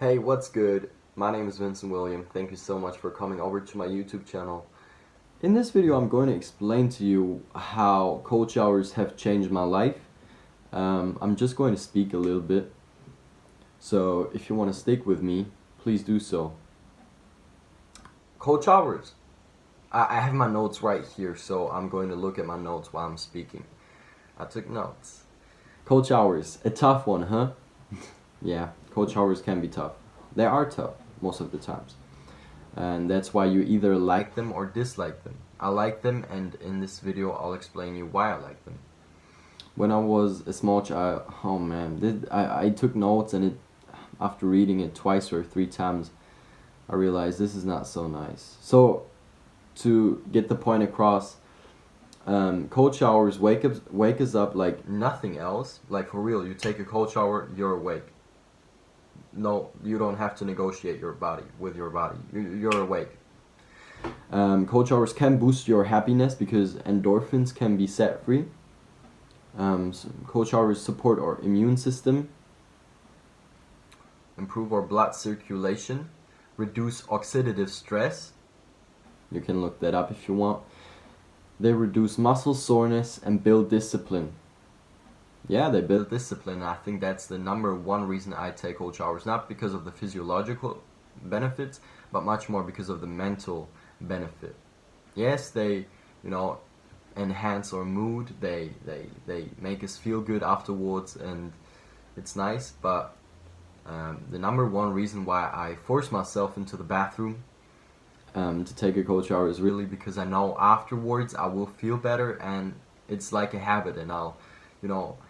Hey, what's good? My name is Vincent William. Thank you so much for coming over to my YouTube channel. In this video, I'm going to explain to you how cold showers have changed my life. I'm just going to speak a little bit. So if you want to stick with me, please do so. Cold showers. I have my notes right here, so I'm going to look at my notes while I'm speaking. I took notes. Cold showers. A tough one, huh? Yeah, cold showers can be tough. They are tough most of the times. And that's why you either like them or dislike them. I like them, and in this video I'll explain you why I like them. When I was a small child, oh man, I took notes, and after reading it twice or three times, I realized this is not so nice. So to get the point across, cold showers wake us up like nothing else. Like for real, you take a cold shower, you're awake. No, you don't have to negotiate with your body. You're awake. Cold showers can boost your happiness because endorphins can be set free. So cold showers support our immune system, improve our blood circulation, reduce oxidative stress. You can look that up if you want. They reduce muscle soreness and build discipline. Yeah, they build discipline. I think that's the number one reason I take cold showers. Not because of the physiological benefits, but much more because of the mental benefit. Yes, they, enhance our mood. They make us feel good afterwards, and it's nice. But the number one reason why I force myself into the bathroom to take a cold shower is really because I know afterwards I will feel better, and it's like a habit, and I'll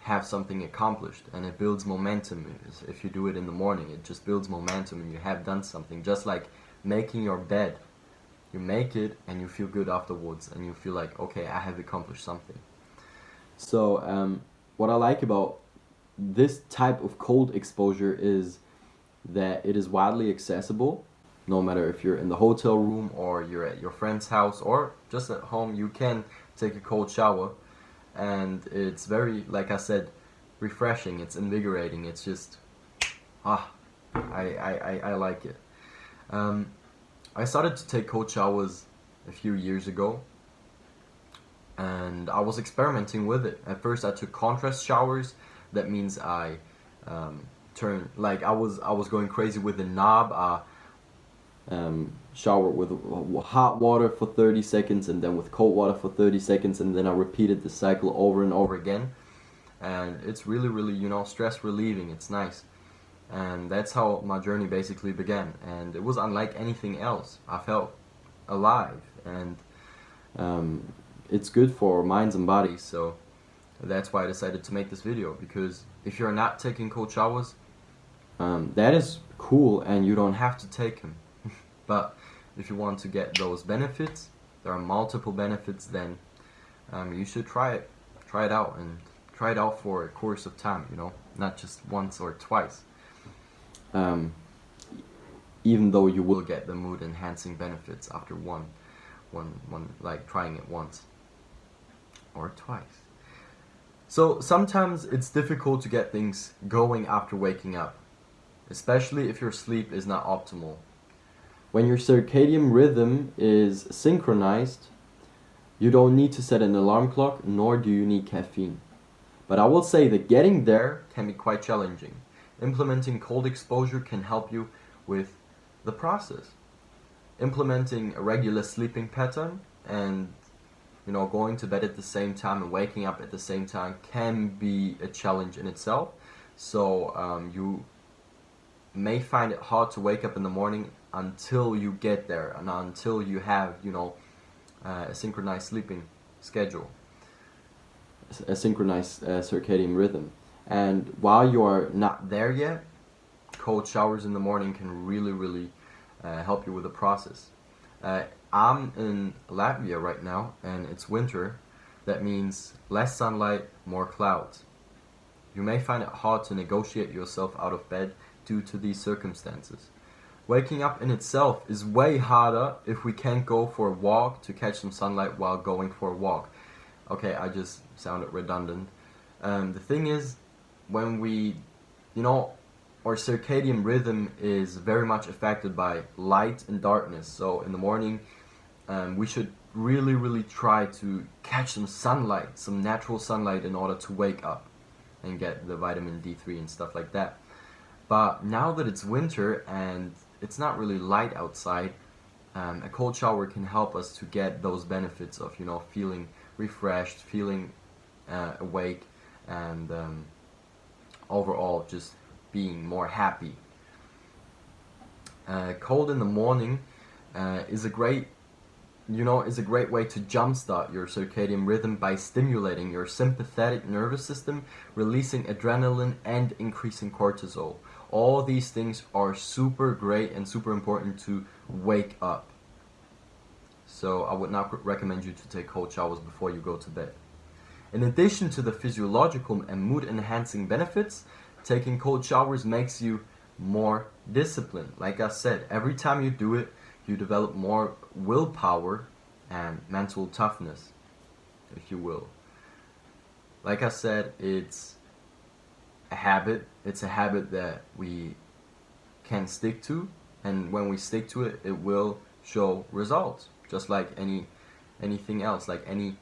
have something accomplished, and it builds momentum. If you do it in the morning, it just builds momentum, and you have done something. Just like making your bed, you make it and you feel good afterwards, and you feel like, okay, I have accomplished something. So what I like about this type of cold exposure is that it is widely accessible. No matter if you're in the hotel room or you're at your friend's house or just at home, you can take a cold shower. And it's very, like I said, refreshing. It's invigorating. It's just, I like it. I started to take cold showers a few years ago, and I was experimenting with it. At first, I took contrast showers. That means I I was going crazy with the knob. Shower with hot water for 30 seconds and then with cold water for 30 seconds, and then I repeated the cycle over and over again, and it's really stress relieving. It's nice, and that's how my journey basically began, and it was unlike anything else. I felt alive, and it's good for minds and bodies. So that's why I decided to make this video, because if you're not taking cold showers, that is cool and you don't have to take them. But if you want to get those benefits, there are multiple benefits, then you should try it. Try it out, and try it out for a course of time, not just once or twice. Even though you will get the mood enhancing benefits after one like trying it once or twice. So sometimes it's difficult to get things going after waking up, especially if your sleep is not optimal. When your circadian rhythm is synchronized, you don't need to set an alarm clock, nor do you need caffeine. But I will say that getting there can be quite challenging. Implementing cold exposure can help you with the process. Implementing a regular sleeping pattern and going to bed at the same time and waking up at the same time can be a challenge in itself. So you may find it hard to wake up in the morning until you get there, and until you have a synchronized sleeping schedule, a synchronized circadian rhythm. And while you are not there yet, cold showers in the morning can really help you with the process. I'm in Latvia right now, and it's winter. That means less sunlight, more clouds. You may find it hard to negotiate yourself out of bed due to these circumstances. Waking up in itself is way harder if we can't go for a walk to catch some sunlight while going for a walk. Okay, I just sounded redundant. The thing is, when we, our circadian rhythm is very much affected by light and darkness. So in the morning, we should really try to catch some sunlight, some natural sunlight, in order to wake up and get the vitamin D3 and stuff like that. But now that it's winter and it's not really light outside, a cold shower can help us to get those benefits of, you know, feeling refreshed, feeling awake, and overall just being more happy. Cold in the morning is a great way to jumpstart your circadian rhythm by stimulating your sympathetic nervous system, releasing adrenaline, and increasing cortisol. All these things are super great and super important to wake up. So I would not recommend you to take cold showers before you go to bed. In addition to the physiological and mood-enhancing benefits, taking cold showers makes you more disciplined. Like I said, every time you do it, you develop more willpower and mental toughness, if you will. Like I said, it's a habit. It's a habit that we can stick to, and when we stick to it, it will show results, just like anything else, like any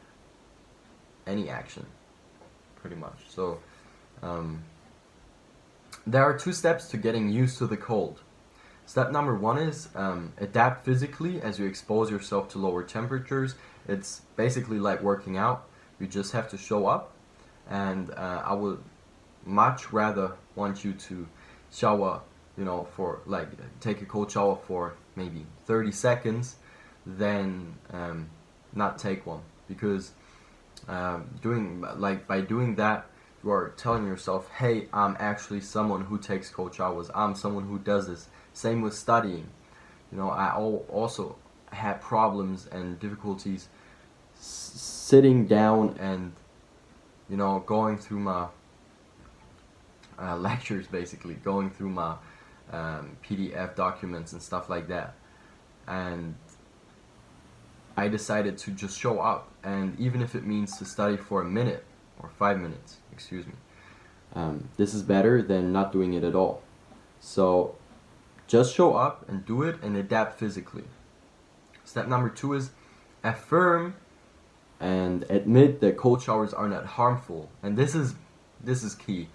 action, pretty much. So there are 2 steps to getting used to the cold. Step number 1 is adapt physically as you expose yourself to lower temperatures. It's basically like working out. You just have to show up, and I would much rather want you to shower, you know, for like take a cold shower for maybe 30 seconds than not take one, because by doing that, you are telling yourself, hey, I'm actually someone who takes cold showers. I'm someone who does this. Same with studying. You know, I also had problems and difficulties sitting down and, you know, going through my lectures, basically going through my PDF documents and stuff like that. And I decided to just show up, and even if it means to study for a minute or 5 minutes, excuse me, this is better than not doing it at all. So just show up and do it, and adapt physically. Step number 2 is affirm and admit that cold showers are not harmful, and this is key.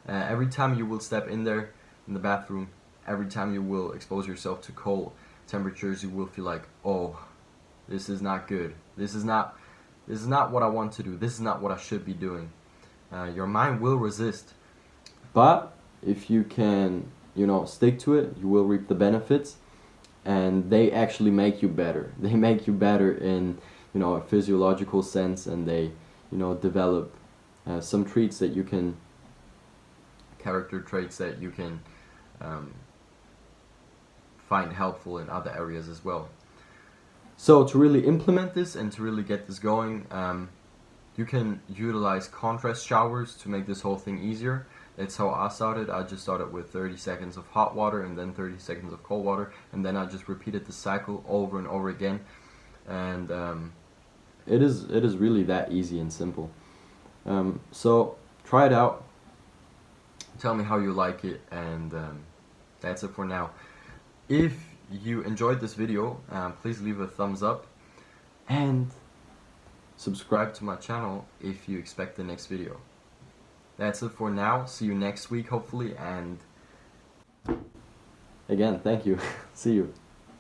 Every time you will step in there in the bathroom, every time you will expose yourself to cold temperatures, you will feel like, oh, this is not good. This is not what I want to do. This is not what I should be doing. Your mind will resist, but if you can, you know, stick to it, you will reap the benefits, and they actually make you better. They make you better in, you know, a physiological sense, and they, you know, develop some character traits that you can find helpful in other areas as well. So to really implement this and to really get this going, you can utilize contrast showers to make this whole thing easier. That's how I started. I just started with 30 seconds of hot water and then 30 seconds of cold water, and then I just repeated the cycle over and over again. And it is really that easy and simple. So try it out. Tell me how you like it, and that's it for now. If you enjoyed this video, please leave a thumbs up and subscribe to my channel if you expect the next video. That's it for now. See you next week, hopefully, and again, thank you. See you.